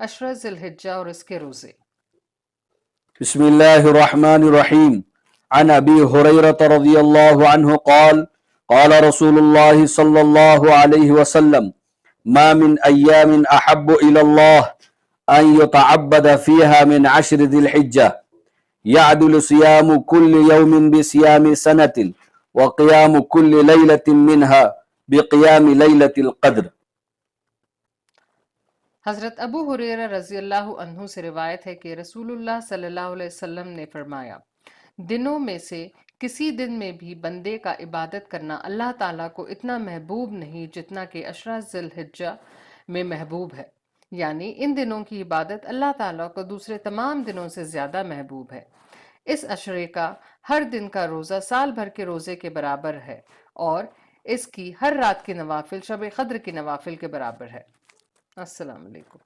عشرہ ذی الحجہ اور اس کے روزے۔ بسم اللہ الرحمن الرحیم عن ابی ہریرہ رضی اللہ عنہ قال قال رسول اللہ صلی اللہ علیہ وسلم ما من ایام احب الى اللہ ان يتعبد فيها من عشر ذی الحجہ يعدل صيام كل يوم بصيام سنة وقيام كل ليلة منها بقيام ليلة القدر۔ حضرت ابو ہریرہ رضی اللہ عنہ سے روایت ہے کہ رسول اللہ صلی اللہ علیہ وسلم نے فرمایا، دنوں میں سے کسی دن میں بھی بندے کا عبادت کرنا اللہ تعالیٰ کو اتنا محبوب نہیں جتنا کہ عشرہ ذی الحجہ میں محبوب ہے، یعنی ان دنوں کی عبادت اللہ تعالیٰ کو دوسرے تمام دنوں سے زیادہ محبوب ہے۔ اس عشرے کا ہر دن کا روزہ سال بھر کے روزے کے برابر ہے اور اس کی ہر رات کی نوافل شب قدر کی نوافل کے برابر ہے۔ السلام علیکم۔